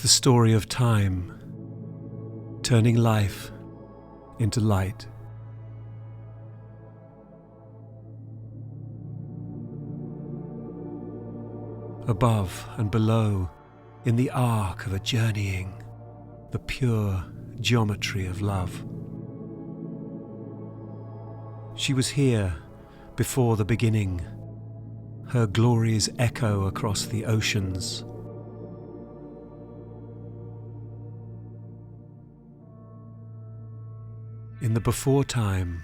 the story of time, turning life into light. Above and below, in the arc of a journeying, the pure geometry of love. She was here before the beginning, her glories echo across the oceans. In the before time,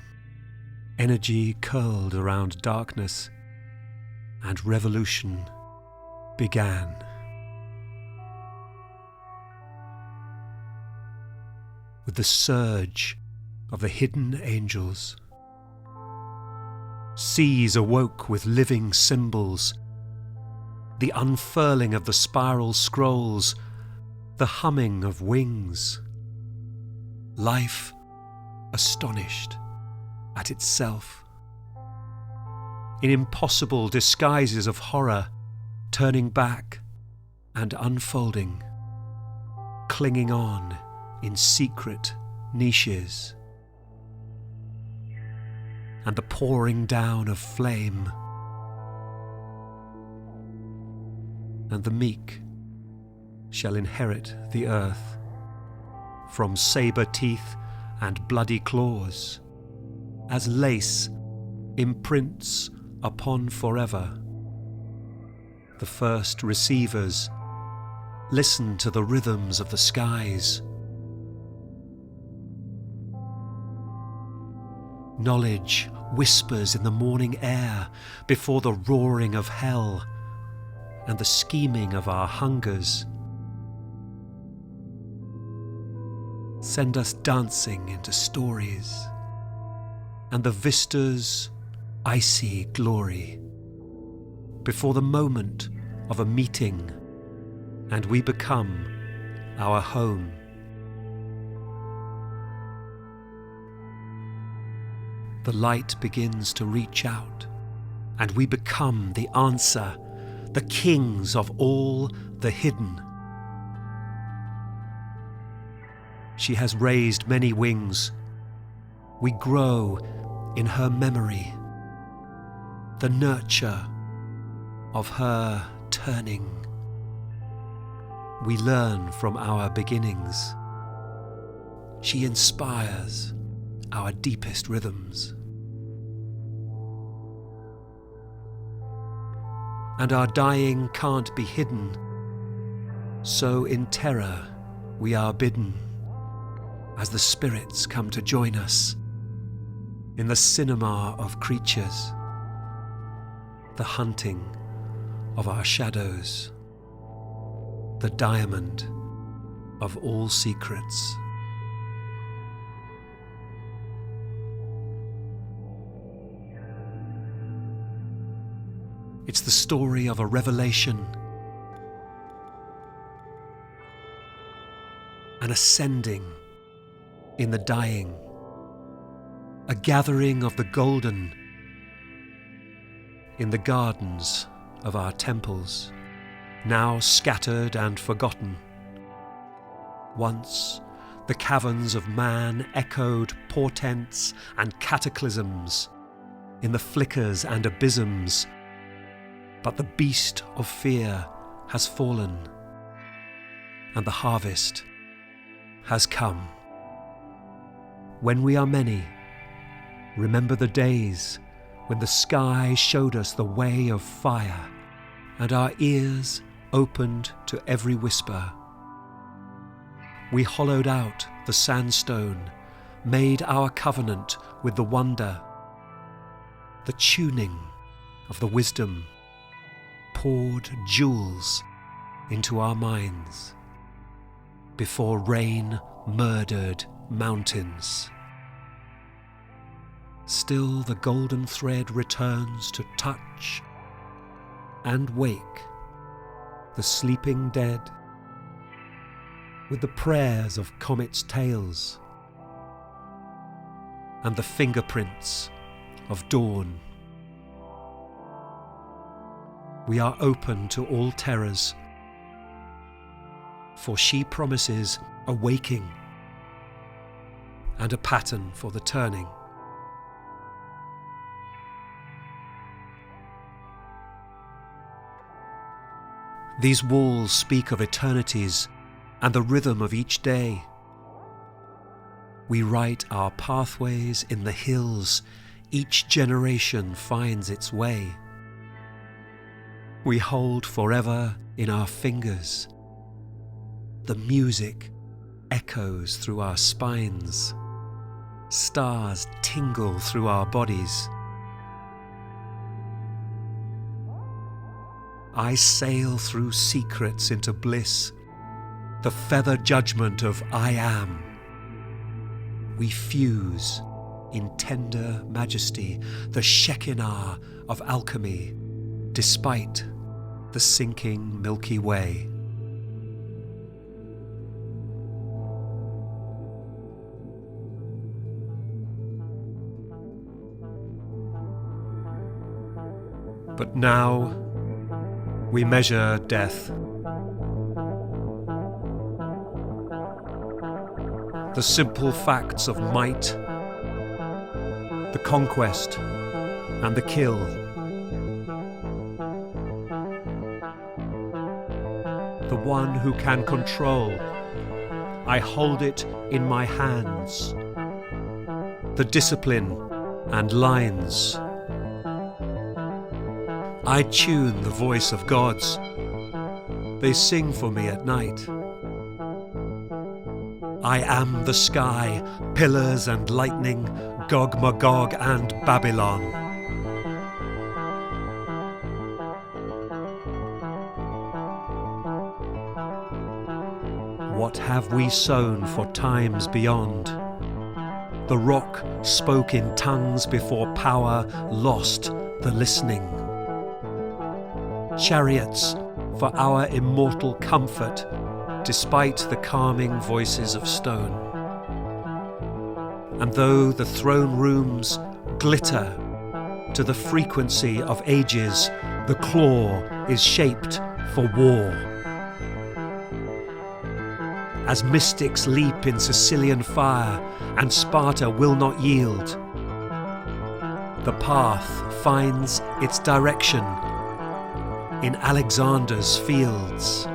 energy curled around darkness, and revolution began. With the surge of the hidden angels, seas awoke with living symbols, the unfurling of the spiral scrolls, the humming of wings, life astonished at itself. In impossible disguises of horror, turning back and unfolding, clinging on in secret niches. And the pouring down of flame, and the meek shall inherit the earth, from sabre teeth and bloody claws, as lace imprints upon forever. The first receivers listen to the rhythms of the skies. Knowledge whispers in the morning air before the roaring of hell and the scheming of our hungers. Send us dancing into stories and the vista's icy glory before the moment of a meeting, and we become our home. The light begins to reach out, and we become the answer, the kings of all the hidden. She has raised many wings. We grow in her memory, the nurture of her turning. We learn from our beginnings. She inspires our deepest rhythms. And our dying can't be hidden, so in terror we are bidden, as the spirits come to join us in the cinema of creatures, the hunting of our shadows, the diamond of all secrets. It's the story of a revelation, an ascending in the dying, a gathering of the golden in the gardens of our temples, now scattered and forgotten. Once the caverns of man echoed portents and cataclysms in the flickers and abysms, but the beast of fear has fallen, and the harvest has come. When we are many, remember the days when the sky showed us the way of fire, and our ears opened to every whisper. We hollowed out the sandstone, made our covenant with the wonder. The tuning of the wisdom poured jewels into our minds before rain murdered mountains. Still the golden thread returns to touch and wake the sleeping dead with the prayers of comets' tails and the fingerprints of dawn. We are open to all terrors, for she promises a waking and a pattern for the turning. These walls speak of eternities and the rhythm of each day. We write our pathways in the hills, each generation finds its way. We hold forever in our fingers. The music echoes through our spines. Stars tingle through our bodies. I sail through secrets into bliss, the feather judgment of I am. We fuse in tender majesty, the Shekinah of alchemy, despite the sinking Milky Way. But now we measure death. The simple facts of might, the conquest and the kill. The one who can control, I hold it in my hands. The discipline and lines. I tune the voice of gods. They sing for me at night. I am the sky, pillars and lightning, Gog, Magog and Babylon. What have we sown for times beyond? The rock spoke in tongues before power lost the listening. Chariots for our immortal comfort, despite the calming voices of stone. And though the throne rooms glitter to the frequency of ages, the claw is shaped for war. As mystics leap in Sicilian fire, and Sparta will not yield, the path finds its direction in Alexander's fields.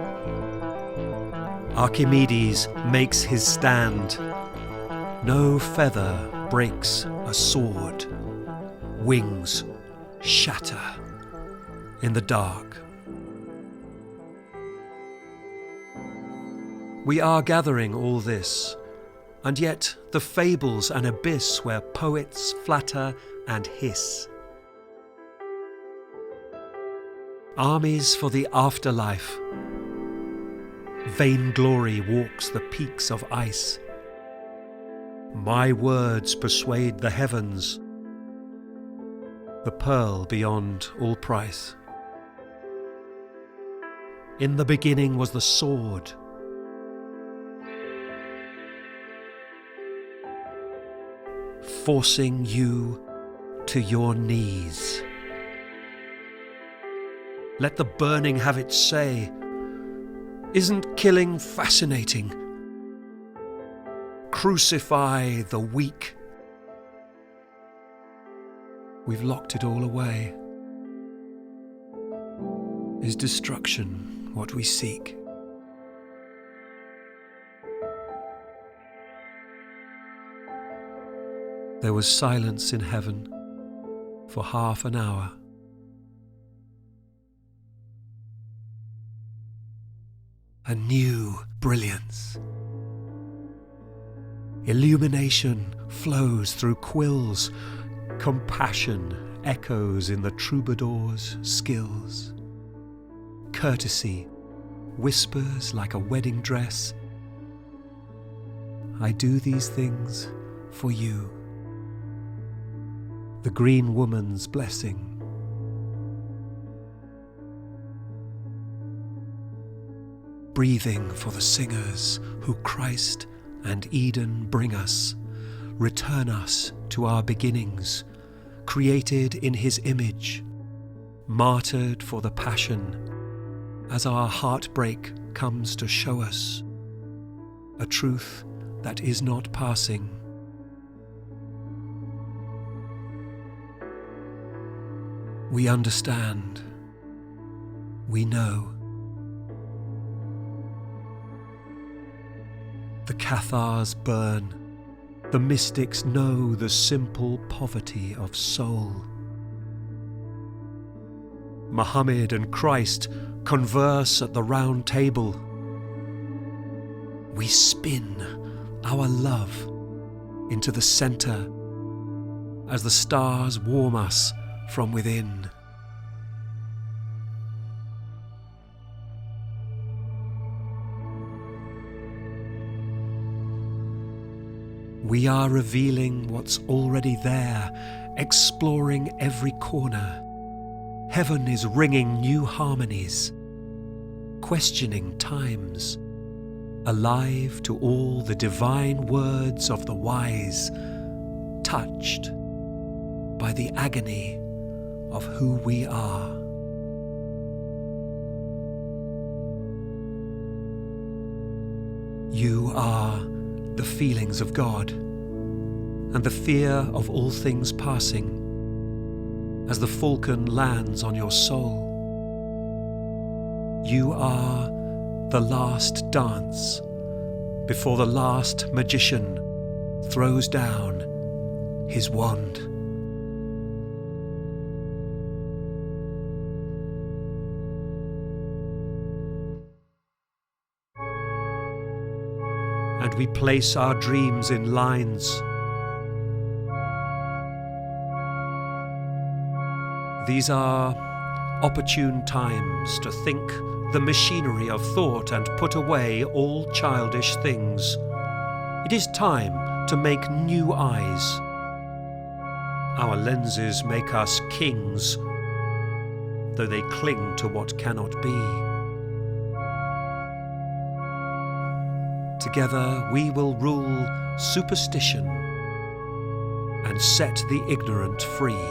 Archimedes makes his stand. No feather breaks a sword. Wings shatter in the dark. We are gathering all this, and yet the fable's an abyss where poets flatter and hiss. Armies for the afterlife. Vainglory walks the peaks of ice. My words persuade the heavens, the pearl beyond all price. In the beginning was the sword. Forcing you to your knees. Let the burning have its say. Isn't killing fascinating? Crucify the weak. We've locked it all away. Is destruction what we seek? There was silence in heaven for half an hour. A new brilliance. Illumination flows through quills. Compassion echoes in the troubadour's skills. Courtesy whispers like a wedding dress. I do these things for you. The green woman's blessing. Breathing for the singers who Christ and Eden bring us, return us to our beginnings, created in his image, martyred for the passion, as our heartbreak comes to show us a truth that is not passing. We understand. We know. The Cathars burn. The mystics know the simple poverty of soul. Muhammad and Christ converse at the round table. We spin our love into the centre as the stars warm us from within. We are revealing what's already there, exploring every corner. Heaven is ringing new harmonies, questioning times, alive to all the divine words of the wise, touched by the agony of who we are. You are the feelings of God and the fear of all things passing as the falcon lands on your soul. You are the last dance before the last magician throws down his wand. And we place our dreams in lines. These are opportune times to think the machinery of thought and put away all childish things. It is time to make new eyes. Our lenses make us kings, though they cling to what cannot be. Together we will rule superstition and set the ignorant free.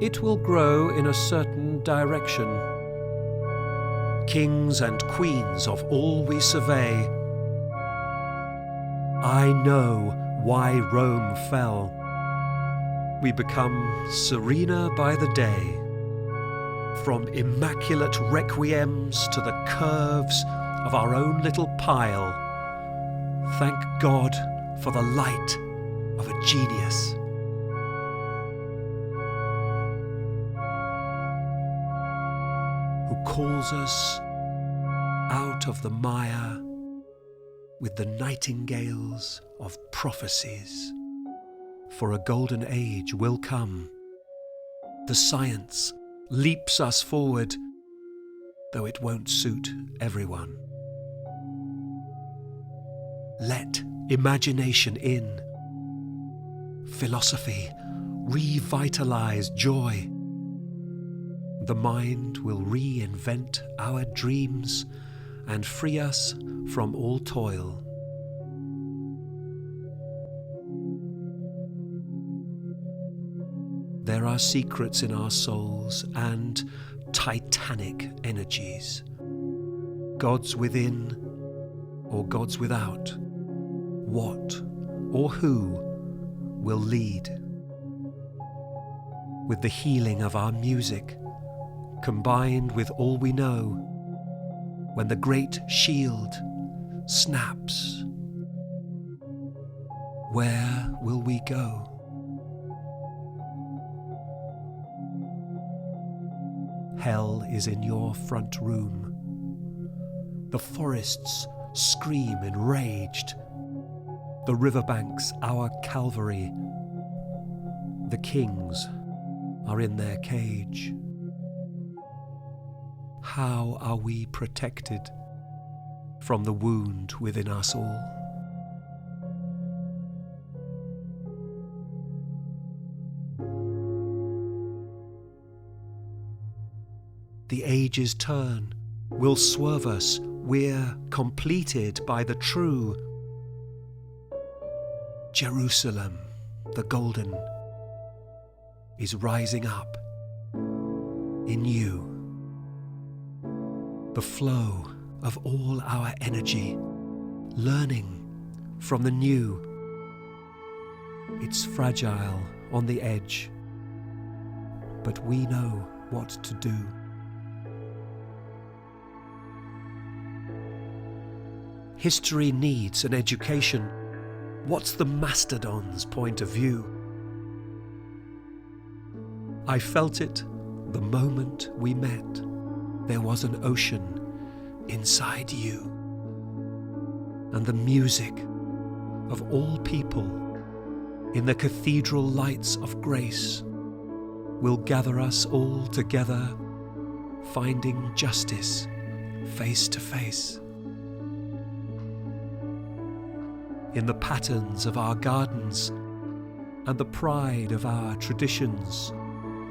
It will grow in a certain direction. Kings and queens of all we survey. I know why Rome fell. We become serener by the day. From immaculate requiems to the curves of our own little pile. Thank God for the light of a genius. Who calls us out of the mire with the nightingales of prophecies. For a golden age will come. The science leaps us forward, though it won't suit everyone. Let imagination in. Philosophy revitalize joy. The mind will reinvent our dreams and free us from all toil. There are secrets in our souls and titanic energies. Gods within or gods without. What or who will lead? With the healing of our music, combined with all we know, when the great shield snaps, where will we go? Hell is in your front room. The forests scream enraged. The riverbanks our Calvary. The kings are in their cage. How are we protected from the wound within us all? The ages turn, will swerve us, we're completed by the true. Jerusalem, the golden, is rising up in you. The flow of all our energy, learning from the new. It's fragile on the edge, but we know what to do. History needs an education. What's the mastodon's point of view? I felt it the moment we met. There was an ocean inside you. And the music of all people in the cathedral lights of grace will gather us all together, finding justice face to face. In the patterns of our gardens and the pride of our traditions,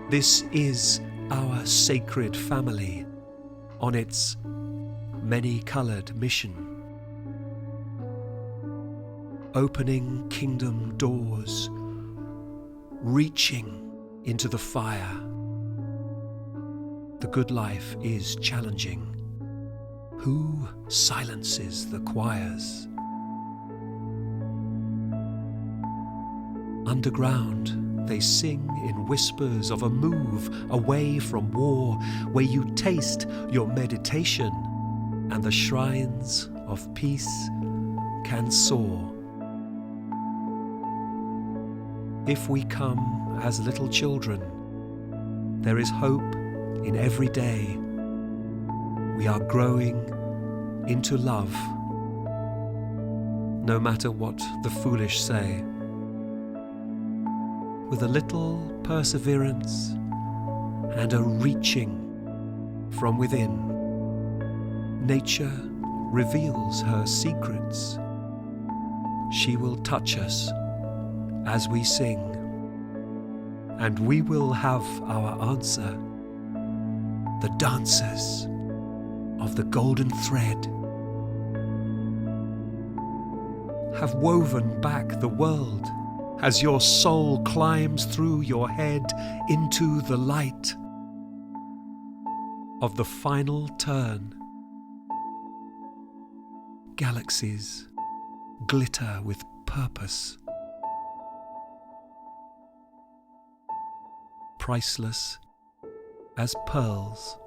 this is our sacred family on its many-coloured mission. Opening kingdom doors, reaching into the fire. The good life is challenging. Who silences the choirs? Underground, they sing in whispers of a move away from war, where you taste your meditation and the shrines of peace can soar. If we come as little children, there is hope in every day. We are growing into love, no matter what the foolish say. With a little perseverance and a reaching from within, nature reveals her secrets. She will touch us as we sing, and we will have our answer. The dancers of the golden thread have woven back the world as your soul climbs through your head into the light of the final turn. Galaxies glitter with purpose, priceless as pearls.